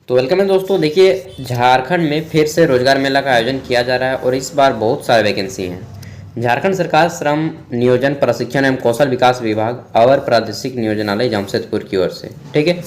तो वेलकम है दोस्तों। देखिए, झारखंड में फिर से रोजगार मेला का आयोजन किया जा रहा है और इस बार बहुत सारे वैकेंसी हैं। झारखंड सरकार श्रम नियोजन प्रशिक्षण एवं कौशल विकास विभाग अवर प्रादेशिक नियोजनालय जमशेदपुर की ओर से ठीक है,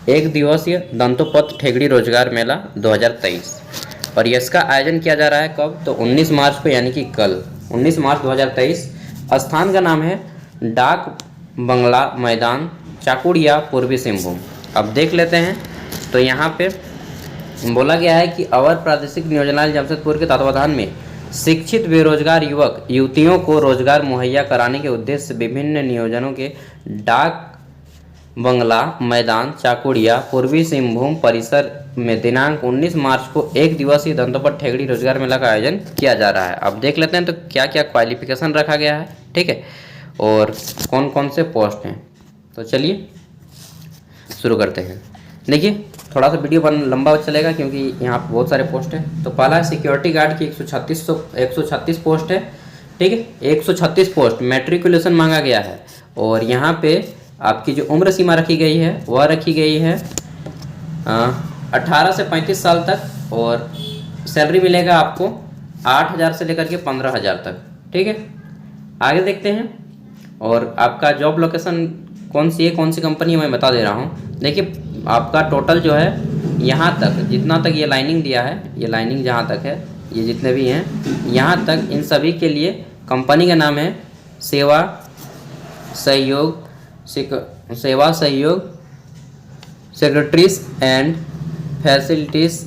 एक दिवसीय दंतोपंत ठेगड़ी रोजगार मेला 2023 और इसका आयोजन किया जा रहा है कब, तो 19 मार्च को, यानी कि कल 19 मार्च 2023। स्थान का नाम है डाक बंगला मैदान, चाकुड़िया, पूर्वी सिंहभूम। अब देख लेते हैं। तो यहाँ पे बोला गया है कि अवर प्रादेशिक नियोजनालय जमशेदपुर के तत्वाधान में शिक्षित बेरोजगार युवक युवतियों को रोजगार मुहैया कराने के उद्देश्य से विभिन्न नियोजनों के डाक बंगला मैदान, चाकुड़िया, पूर्वी सिंहभूम परिसर में दिनांक 19 मार्च को एक दिवसीय दंतोपंत ठेगड़ी रोजगार मेला का आयोजन किया जा रहा है। अब देख लेते हैं तो क्या क्या क्वालिफिकेशन रखा गया है, ठीक है, और कौन कौन से पोस्ट हैं। तो चलिए शुरू करते हैं। देखिए, थोड़ा सा वीडियो लंबा चलेगा क्योंकि यहाँ पर बहुत सारे पोस्ट हैं। तो पहला सिक्योरिटी गार्ड की 136 पोस्ट है, ठीक है। 136 पोस्ट मैट्रिकुलेशन मांगा गया है और यहाँ पे आपकी जो उम्र सीमा रखी गई है वह रखी गई है 18 से 35 साल तक और सैलरी मिलेगा आपको 8,000 से लेकर के 15,000 तक, ठीक है। आगे देखते हैं। और आपका जॉब लोकेशन कौन सी है, कौन सी कंपनी है, मैं बता दे रहा हूँ। देखिए, आपका टोटल जो है यहाँ तक, जितना तक ये लाइनिंग दिया है, ये लाइनिंग जहाँ तक है, ये जितने भी हैं यहाँ तक, इन सभी के लिए कंपनी का नाम है सेवा सहयोग secretaries and facilities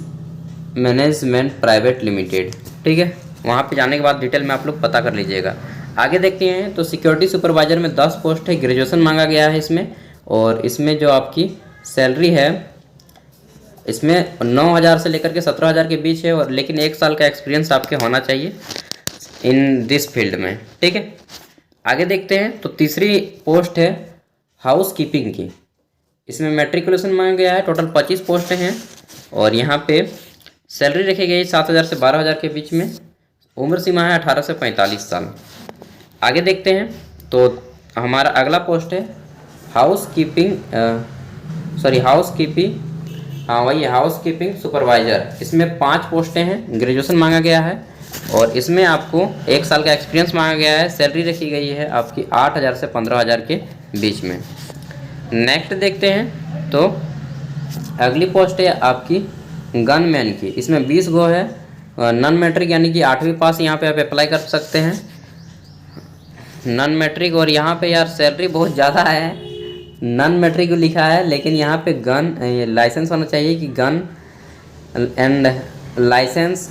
management private limited, ठीक है। वहाँ पे जाने के बाद डिटेल में आप लोग पता कर लीजिएगा। आगे देखते हैं। तो सिक्योरिटी सुपरवाइजर में 10 पोस्ट है, ग्रेजुएशन मांगा गया है इसमें, और इसमें जो आपकी सैलरी है इसमें 9,000 से लेकर के 17,000 के बीच है, और लेकिन 1 साल का एक्सपीरियंस आपके होना चाहिए इन दिस फील्ड में, ठीक है। आगे देखते हैं। तो तीसरी पोस्ट है हाउस कीपिंग की। इसमें मैट्रिकुलेशन मांगा गया है। टोटल 25 पोस्टें हैं और यहाँ पे सैलरी रखी गई 7,000 से 12,000 के बीच में। उम्र सीमा है 18 से 45 साल। आगे देखते हैं। तो हमारा अगला पोस्ट है हाउस कीपिंग सुपरवाइजर। इसमें 5 पोस्टें हैं, ग्रेजुएशन मांगा गया है और इसमें आपको 1 साल का एक्सपीरियंस मांगा गया है। सैलरी रखी गई है आपकी 8,000 से 15,000 के बीच में। नेक्स्ट देखते हैं। तो अगली पोस्ट है आपकी गनमैन की। इसमें 20 गो है, नॉन मैट्रिक यानी कि 8वीं पास यहाँ पे आप अप्लाई कर सकते हैं, नॉन मैट्रिक। और यहाँ पे यार सैलरी बहुत ज़्यादा है, नॉन मैट्रिक लिखा है, लेकिन यहाँ पे गन लाइसेंस होना चाहिए कि gun and license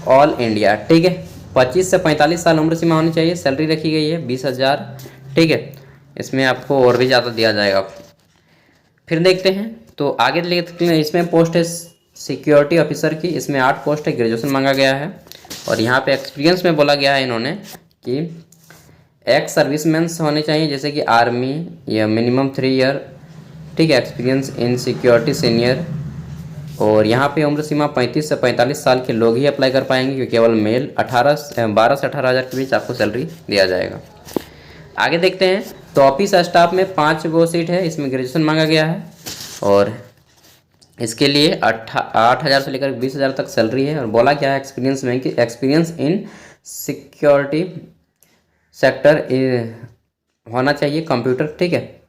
all India, ठीक है। 25 से 45 साल उम्र सीमा होनी चाहिए। सैलरी रखी गई है 20,000, ठीक है। इसमें आपको और भी ज़्यादा दिया जाएगा। फिर देखते हैं। तो आगे देखते हैं। इसमें पोस्ट है सिक्योरिटी ऑफिसर की। इसमें 8 पोस्ट है, ग्रेजुएशन मांगा गया है और यहाँ पे एक्सपीरियंस में बोला गया है इन्होंने कि एक्स सर्विसमैन होने चाहिए, जैसे कि आर्मी या मिनिमम 3 ईयर, ठीक है, एक्सपीरियंस इन सिक्योरिटी सीनियर। और यहाँ पे उम्र सीमा 35 से 45 साल के लोग ही अप्लाई कर पाएंगे क्योंकि केवल मेल 12 से 18,000 के बीच आपको सैलरी दिया जाएगा। आगे देखते हैं। तो ऑफिस स्टाफ में 5 गो सीट है, इसमें ग्रेजुएशन मांगा गया है और इसके लिए 8,000 से लेकर 20,000 तक सैलरी है। और बोला क्या है एक्सपीरियंस में कि एक्सपीरियंस इन सिक्योरिटी सेक्टर होना चाहिए, कंप्यूटर, ठीक है,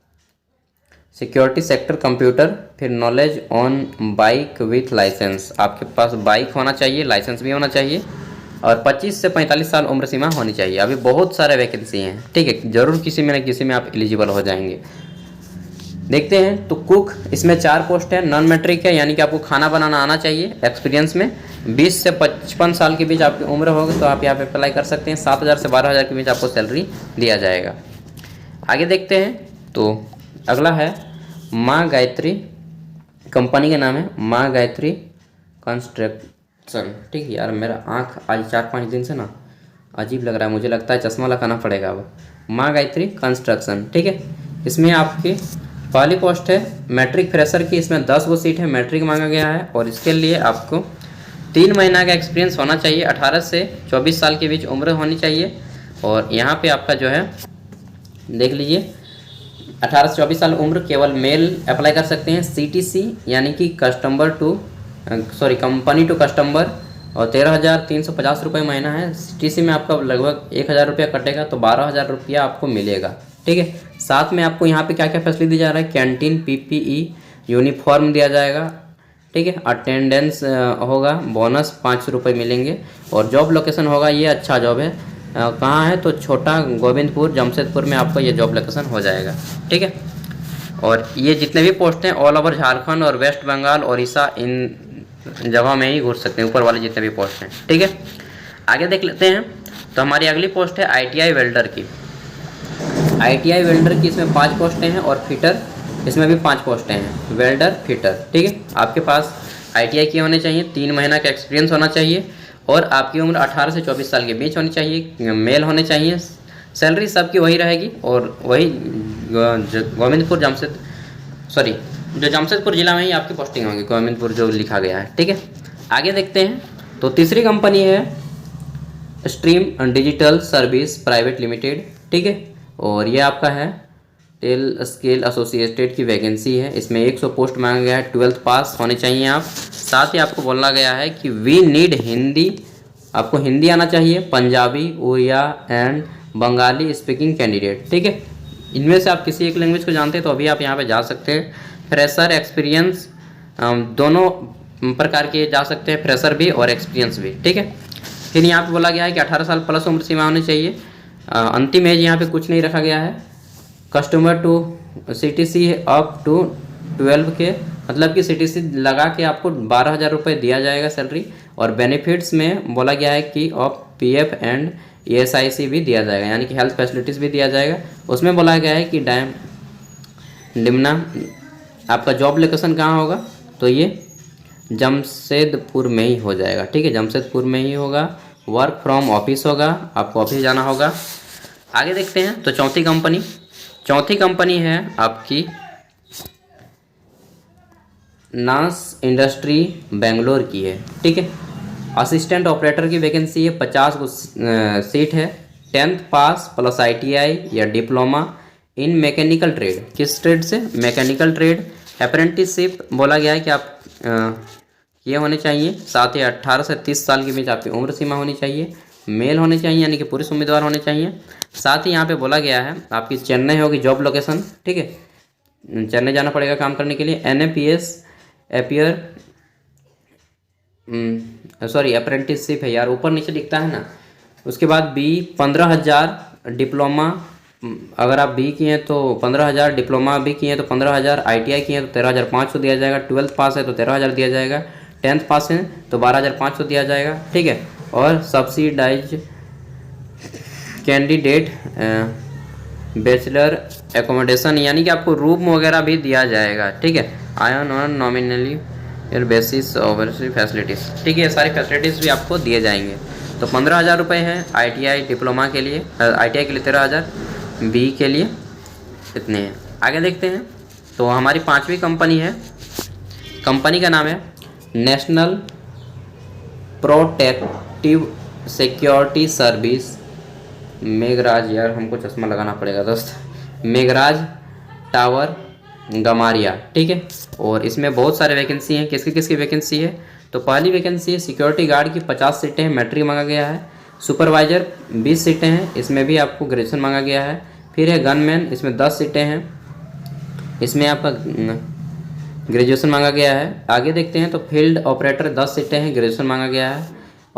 सिक्योरिटी सेक्टर कंप्यूटर। फिर knowledge on bike with license, आपके पास बाइक होना चाहिए, लाइसेंस भी होना चाहिए, और 25 से 45 साल उम्र सीमा होनी चाहिए। अभी बहुत सारे वैकेंसी हैं, ठीक है, ज़रूर किसी में न किसी में आप एलिजिबल हो जाएंगे। देखते हैं। तो कुक, इसमें 4 पोस्ट है, नॉन मैट्रिक है, यानी कि आपको खाना बनाना आना चाहिए। एक्सपीरियंस में 20 से 55 साल के बीच आपकी उम्र होगी तो आप यहाँ पे अप्लाई कर सकते हैं। 7,000 से 12,000 के बीच आपको सैलरी दिया जाएगा। आगे देखते हैं। तो अगला है माँ गायत्री, कंपनी का नाम है माँ गायत्री कंस्ट्रक्शन, ठीक है। यार मेरा आँख आज 4-5 दिन से ना अजीब लग रहा है, मुझे लगता है चश्मा लगाना पड़ेगा अब। माँ गायत्री कंस्ट्रक्शन, ठीक है। इसमें आपकी पहली पोस्ट है मैट्रिक फ्रेशर की। इसमें 10 गो सीट है, मैट्रिक मांगा गया है और इसके लिए आपको 3 महीना का एक्सपीरियंस होना चाहिए, 18 से 24 साल के बीच उम्र होनी चाहिए। और यहाँ पे आपका जो है देख लीजिए 18 से 24 साल उम्र केवल मेल अप्लाई कर सकते हैं। CTC यानी कि customer to sorry company to customer, और 13,350 रुपये महीना है। CTC में आपका लगभग 1,000 रुपया कटेगा तो 12,000 रुपया आपको मिलेगा। ठीक है, साथ में आपको यहाँ पे क्या क्या फैसिलिटी दी जा रहा है, कैंटीन, PPE, यूनिफॉर्म दिया जाएगा। ठीक है, अटेंडेंस होगा, बोनस 500 रुपये मिलेंगे, और जॉब लोकेशन होगा, ये अच्छा जॉब है, कहाँ है तो छोटा गोविंदपुर जमशेदपुर में आपका ये जॉब लोकेशन हो जाएगा। ठीक है, और ये जितने भी पोस्ट हैं ऑल ओवर झारखंड और वेस्ट बंगाल, उड़ीसा, इन जगह में ही घुस सकते हैं, ऊपर वाले जितने भी पोस्ट हैं। ठीक है, आगे देख लेते हैं। तो हमारी अगली पोस्ट है ITI वेल्डर की। ITI वेल्डर की इसमें 5 पोस्टें हैं, और फिटर इसमें भी 5 पोस्टें हैं, वेल्डर, फिटर। ठीक है, आपके पास ITI किए होने चाहिए, 3 महीना का एक्सपीरियंस होना चाहिए, और आपकी उम्र 18 से 24 साल के बीच होनी चाहिए, मेल होने चाहिए। सैलरी सबकी वही रहेगी, और वही गोविंदपुर जो जमशेदपुर जिला में ही आपकी पोस्टिंग होगी, गोविंदपुर जो लिखा गया है। ठीक है, आगे देखते हैं। तो तीसरी कंपनी है stream digital service private limited. ठीक है, और ये आपका है टेल स्केल एसोसिएटेड की वैकेंसी है। इसमें 100 पोस्ट मांगा गया है, 12th पास होने चाहिए आप। साथ ही आपको बोला गया है कि वी नीड हिंदी, आपको हिंदी आना चाहिए, Punjabi, Oriya and Bengali speaking candidate. ठीक है, इनमें से आप किसी एक लैंग्वेज को जानते हैं तो अभी आप यहाँ पे जा सकते हैं। फ्रेशर, एक्सपीरियंस, दोनों प्रकार के जा सकते हैं, फ्रेशर भी और एक्सपीरियंस भी। ठीक है, फिर यहाँ पे बोला गया है कि 18 साल प्लस उम्र सीमा होनी चाहिए। अंतिम एज यहाँ पे कुछ नहीं रखा गया है। Customer to CTC up to 12 के, मतलब कि CTC लगा के आपको 12,000 रुपये दिया जाएगा सैलरी, और बेनिफिट्स में बोला गया है कि ऑफ PF एंड ESIC भी दिया जाएगा, यानी कि हेल्थ फैसिलिटीज़ भी दिया जाएगा। उसमें बोला गया है कि निम्ना आपका जॉब लोकेशन कहाँ होगा, तो ये जमशेदपुर में ही हो जाएगा। ठीक है, जमशेदपुर में ही होगा। वर्क फ्रॉम ऑफिस होगा, आपको ऑफिस जाना होगा। आगे देखते हैं। तो चौथी कंपनी है आपकी नास इंडस्ट्री बेंगलोर की है। ठीक है, असिस्टेंट ऑपरेटर की वैकेंसी है, 50 सीट है, 10th पास प्लस ITI या डिप्लोमा इन मैकेनिकल ट्रेड। किस ट्रेड से, मैकेनिकल ट्रेड। अप्रेंटिसशिप बोला गया है कि आप ये होने चाहिए। साथ ही 18 से 30 साल के बीच आपकी उम्र सीमा होनी चाहिए, मेल होने चाहिए, यानी कि पुरुष उम्मीदवार होने चाहिए। साथ ही यहाँ पे बोला गया है आपकी चेन्नई होगी जॉब लोकेशन। ठीक है, चेन्नई जाना पड़ेगा काम करने के लिए। NAPS अप्रेंटिसशिप है यार, ऊपर नीचे दिखता है ना। उसके बाद B 15,000 डिप्लोमा, अगर आप B किए हैं तो 15,000, डिप्लोमा भी किए हैं तो 15,000, ITI किए हैं तो 13,500 दिया जाएगा, 12th पास है तो 13,000 दिया जाएगा, 10th पास है तो 12,500 दिया जाएगा। ठीक है, और सब्सिडाइज कैंडिडेट बैचलर एकोमोडेशन, यानी कि आपको रूम वगैरह भी दिया जाएगा। ठीक है, आयन और नॉमिनली बेसिस ओवरसी फैसिलिटीज़। ठीक है, ये सारी फैसिलिटीज़ भी आपको दिए जाएंगे। तो 15,000 रुपये है ITI डिप्लोमा के लिए, ITI के लिए 13,000, B के लिए इतने हैं। आगे देखते हैं। तो हमारी 5वीं कंपनी है, कंपनी का नाम है national protective security service Meghraj, यार हमको चश्मा लगाना पड़ेगा दोस्त, मेघराज टावर गमारिया। ठीक है, और इसमें बहुत सारे वैकेंसी हैं। किसकी वैकेंसी है, तो पहली वैकेंसी है सिक्योरिटी गार्ड की, 50 सीटें हैं, मैट्रिक मांगा गया है। सुपरवाइजर 20 सीटें हैं, इसमें भी आपको ग्रेजुएशन मांगा गया है। फिर है गनमैन, इसमें 10 सीटें हैं, इसमें आपका ग्रेजुएशन मांगा गया है। आगे देखते हैं। तो फील्ड ऑपरेटर 10 सीटें हैं, ग्रेजुएशन मांगा गया है।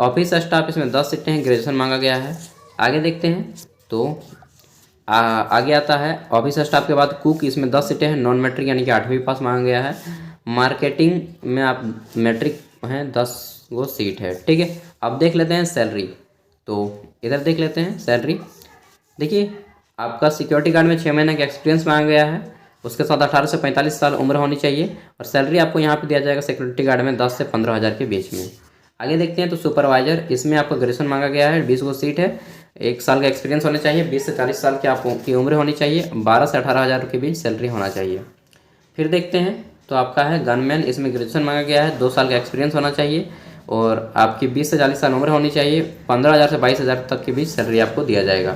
ऑफिस स्टाफ इसमें 10 सीटें हैं, ग्रेजुएशन मांगा गया है। आगे देखते हैं। तो आगे आता है ऑफिस स्टाफ के बाद कुक, इसमें 10 सीटें हैं, नॉन मैट्रिक यानी कि 8वीं पास मांगा गया है। मार्केटिंग में आप मैट्रिक हैं, 10 वो सीट है। ठीक है, अब देख लेते हैं सैलरी। तो इधर देख लेते हैं सैलरी। देखिए, आपका सिक्योरिटी गार्ड में 6 महीने का एक्सपीरियंस मांगा गया है, उसके साथ 18 से 45 साल उम्र होनी चाहिए, और सैलरी आपको यहाँ पे दिया जाएगा सिक्योरिटी गार्ड में 10 से 15,000 के बीच में। आगे देखते हैं। तो सुपरवाइजर, इसमें आपका ग्रेजुएशन मांगा गया है, 20 वो सीट है, 1 साल का एक्सपीरियंस होना चाहिए, 20 से 40 साल की आपकी उम्र होनी चाहिए, 12 से 18,000 के बीच सैलरी होना चाहिए। फिर देखते हैं। तो आपका है गनमैन, इसमें ग्रेजुएशन मांगा गया है, 2 साल का एक्सपीरियंस होना चाहिए, और आपकी 20 से 40 साल उम्र होनी चाहिए, 15,000 से 22,000 तक के बीच सैलरी आपको दिया जाएगा।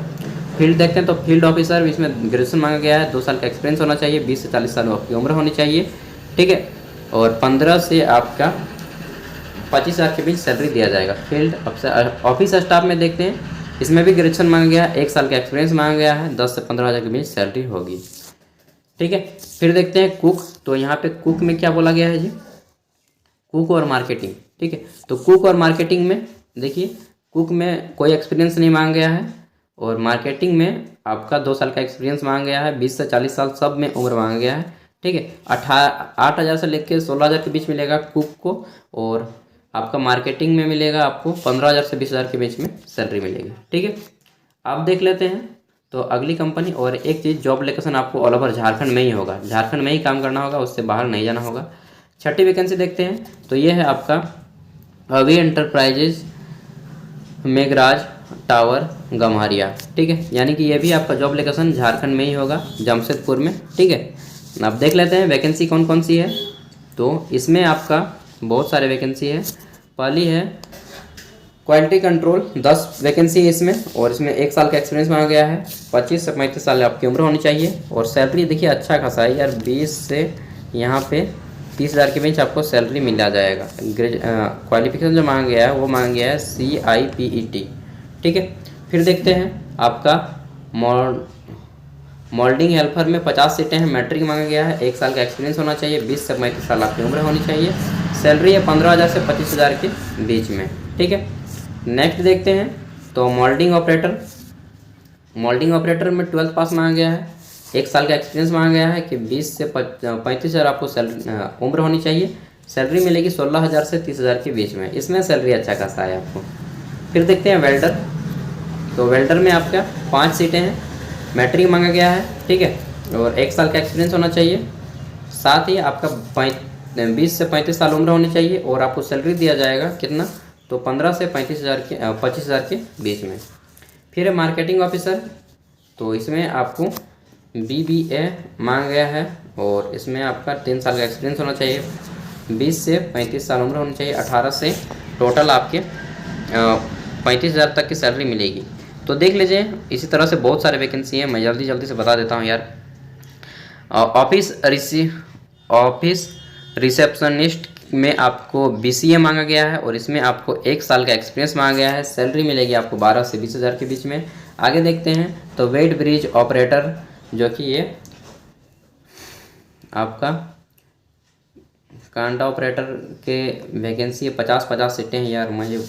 फील्ड देखते हैं। तो फील्ड ऑफिसर, इसमें ग्रेजुएशन मांगा गया है, 2 साल का एक्सपीरियंस होना चाहिए, 20 से 40 साल आपकी उम्र होनी चाहिए। ठीक है, और 15 से आपका 25,000 के बीच सैलरी दिया जाएगा। फील्ड ऑफिस स्टाफ में देखते हैं, इसमें भी ग्रेजुएशन मांगा गया है, 1 साल का एक्सपीरियंस मांगा गया है, 10 से 15,000 के बीच सैलरी होगी। ठीक है, फिर देखते हैं कुक। तो यहाँ पे कुक में क्या बोला गया है जी, कुक और मार्केटिंग। ठीक है, तो कुक और मार्केटिंग में देखिए, कुक में कोई एक्सपीरियंस नहीं मांगा गया है, और मार्केटिंग में आपका 2 साल का एक्सपीरियंस मांगा गया है, 20 से 40 साल सब में उम्र मांगा गया है। ठीक है, 8,000 से लेकर 16,000 के बीच मिलेगा कुक को, और आपका मार्केटिंग में मिलेगा आपको 15,000 से 20,000 के बीच में सैलरी मिलेगी। ठीक है, आप देख लेते हैं। तो अगली कंपनी, और एक चीज़, जॉब लोकेशन आपको ऑल ओवर झारखंड में ही होगा, झारखंड में ही काम करना होगा, उससे बाहर नहीं जाना होगा। छठी वैकेंसी देखते हैं, तो ये है आपका अभी एंटरप्राइजेज मेघराज टावर गम्हरिया। ठीक है, यानी कि ये भी आपका जॉब लोकेशन झारखंड में ही होगा, जमशेदपुर में। ठीक है, अब देख लेते हैं वैकेंसी कौन कौन सी है। तो इसमें आपका बहुत सारे वैकेंसी है। पहली है क्वालिटी कंट्रोल, 10 वैकेंसी है इसमें, और इसमें 1 साल का एक्सपीरियंस मांगा गया है, 25 से 35 साल आपकी उम्र होनी चाहिए, और सैलरी देखिए अच्छा खासा है यार, 20 से यहाँ पे 30,000 के बीच आपको सैलरी मिला जाएगा। क्वालिफिकेशन जो मांगा गया है वो मांगा गया है CIPET। ठीक है, फिर देखते हैं आपका मोल्डिंग हेल्पर में 50 सीटें हैं, मैट्रिक मांगा गया है, 1 साल का एक्सपीरियंस होना चाहिए, 20 से 35 साल आपकी उम्र होनी चाहिए, सैलरी है 15,000 से 25,000 के बीच में। ठीक है, नेक्स्ट देखते हैं, तो मोल्डिंग ऑपरेटर में 12th पास मांगा गया है, 1 साल का एक्सपीरियंस मांगा गया है कि 20 से 35,000 आपको उम्र होनी चाहिए, सैलरी मिलेगी 16,000 से 30,000 के बीच में, इसमें सैलरी अच्छा खासा है आपको। फिर देखते हैं वेल्डर। तो वेल्डर में आपका 5 सीटें हैं, मैट्रिक मांगा गया है। ठीक है, और 1 साल का एक्सपीरियंस होना चाहिए, साथ ही आपका 20 से 35 साल उम्र होनी चाहिए, और आपको सैलरी दिया जाएगा कितना, तो 15 से 25,000 के बीच में। फिर है मार्केटिंग ऑफिसर, तो इसमें आपको BBA मांगा गया है, और इसमें आपका 3 साल का एक्सपीरियंस होना चाहिए, 20 से 35 साल उम्र होनी चाहिए, 18 से टोटल आपके 35,000 तक की सैलरी मिलेगी। तो देख लीजिए, इसी तरह से बहुत सारे वैकेंसी हैं, मैं जल्दी से बता देता हूँ यार। ऑफिस रिसेप्शनिस्ट में आपको BCA मांगा गया है, और इसमें आपको 1 साल का एक्सपीरियंस मांगा गया है, सैलरी मिलेगी आपको 12 से 20,000 के बीच में। आगे देखते हैं, तो वेट ब्रिज ऑपरेटर, जो कि ये आपका कांटा ऑपरेटर के वैकेंसी है, 50 सीटें हैं यार, मुझे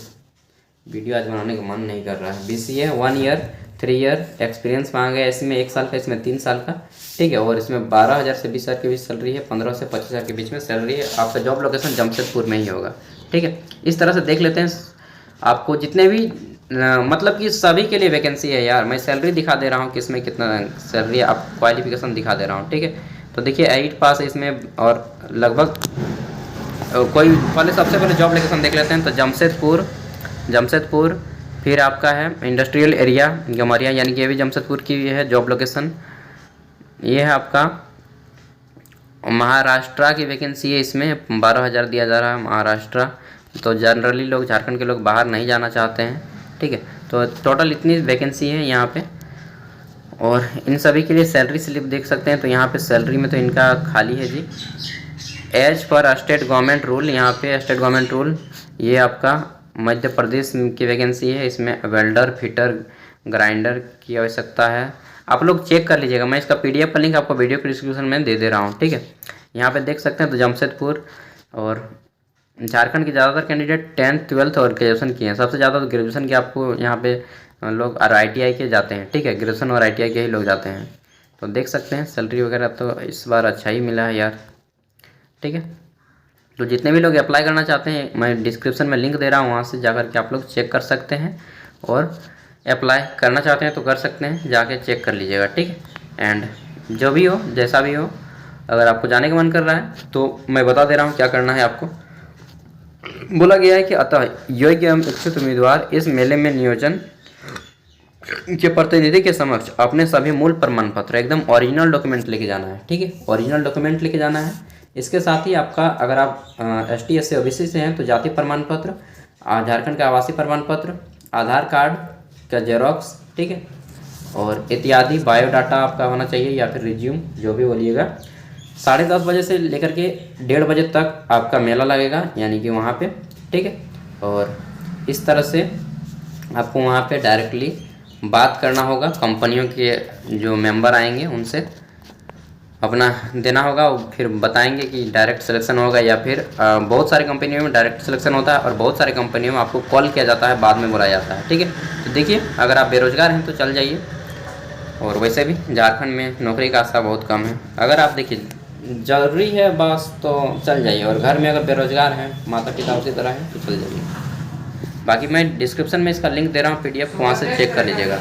वीडियो आज बनाने का मन नहीं कर रहा है। BCA 1 ईयर 3 ईयर एक्सपीरियंस मांगा गया है, इसमें 1 साल का, इसमें 3 साल का। ठीक है, और इसमें 12,000 से 20,000 के बीच सैलरी है, 15 से 25,000 के बीच में सैलरी है। आपका जॉब लोकेशन जमशेदपुर में ही होगा। ठीक है, इस तरह से देख लेते हैं आपको जितने भी मतलब कि सभी के लिए वैकेंसी है यार, मैं सैलरी दिखा दे रहा हूँ, किसमें कितना सैलरी, आप क्वालिफिकेशन दिखा दे रहा हूँ। ठीक है, तो देखिए 8 पास है इसमें, और लगभग कोई सबसे पहले जॉब लोकेशन देख लेते हैं। तो जमशेदपुर, फिर आपका है इंडस्ट्रियल एरिया गम्हरिया, यानी कि ये भी जमशेदपुर की है जॉब लोकेशन। ये है आपका महाराष्ट्र की वैकेंसी है, इसमें 12,000 दिया जा रहा है महाराष्ट्र। तो जनरली लोग, झारखंड के लोग बाहर नहीं जाना चाहते हैं। ठीक है, तो टोटल इतनी वैकेंसी है यहाँ पे, और इन सभी के लिए सैलरी स्लिप देख सकते हैं। तो यहाँ पे सैलरी में तो इनका खाली है जी, as per state government rule. यहाँ पे स्टेट गवर्नमेंट रूल, ये आपका मध्य प्रदेश की वैकेंसी है, इसमें वेल्डर, फिटर, ग्राइंडर की आवश्यकता है। आप लोग चेक कर लीजिएगा, मैं इसका PDF का लिंक आपको वीडियो के डिस्क्रिप्शन में दे रहा हूँ। ठीक है, यहाँ पे देख सकते हैं। तो जमशेदपुर और झारखंड के ज़्यादातर कैंडिडेट 10th 12th और ग्रेजुएशन किए हैं, सबसे ज़्यादा तो ग्रेजुएशन के आपको यहाँ पे लोग और ITI के जाते हैं। ठीक है, ग्रेजुएशन और ITI के ही लोग जाते हैं। तो देख सकते हैं सैलरी वगैरह तो इस बार अच्छा ही मिला है यार। ठीक है, तो जितने भी लोग अप्लाई करना चाहते हैं, मैं डिस्क्रिप्शन में लिंक दे रहा हूँ, वहाँ से जाकर के आप लोग चेक कर सकते हैं, और अप्लाई करना चाहते हैं तो कर सकते हैं, जाके चेक कर लीजिएगा। ठीक है, एंड जो भी हो, जैसा भी हो, अगर आपको जाने का मन कर रहा है तो मैं बता दे रहा हूँ क्या करना है आपको। बोला गया है कि अतः योग्य एवं इच्छुक उम्मीदवार इस मेले में नियोजन के प्रतिनिधि के समक्ष अपने सभी मूल प्रमाण पत्र, एकदम ओरिजिनल डॉक्यूमेंट लेके जाना है। ठीक है, ओरिजिनल डॉक्यूमेंट लेके जाना है। इसके साथ ही आपका, अगर आप ST SC OBC से हैं तो जाति प्रमाण पत्र, झारखंड का आवासीय प्रमाण पत्र, आधार कार्ड का जेरोक्स, ठीक है, और इत्यादि बायोडाटा आपका होना चाहिए, या फिर रिज्यूम, जो भी बोलिएगा। 10:30 बजे से लेकर के 1:30 बजे तक आपका मेला लगेगा, यानी कि वहाँ पे। ठीक है। और इस तरह से आपको वहाँ पे डायरेक्टली बात करना होगा, कंपनियों के जो मेंबर आएंगे उनसे अपना देना होगा, फिर बताएंगे कि डायरेक्ट सिलेक्शन होगा या फिर बहुत सारी कंपनियों में डायरेक्ट सिलेक्शन होता है और बहुत सारी कंपनियों में आपको कॉल किया जाता है, बाद में बुलाया जाता है। ठीक है, तो देखिए अगर आप बेरोज़गार हैं तो चल जाइए, और वैसे भी झारखंड में नौकरी का आशा बहुत कम है। अगर आप देखिए ज़रूरी है बस तो चल जाइए, और घर में अगर बेरोज़गार हैं, माता पिता उसी तरह हैं तो चल जाइए। बाकी मैं डिस्क्रिप्शन में इसका लिंक दे रहा हूँ PDF, वहाँ से चेक कर लीजिएगा।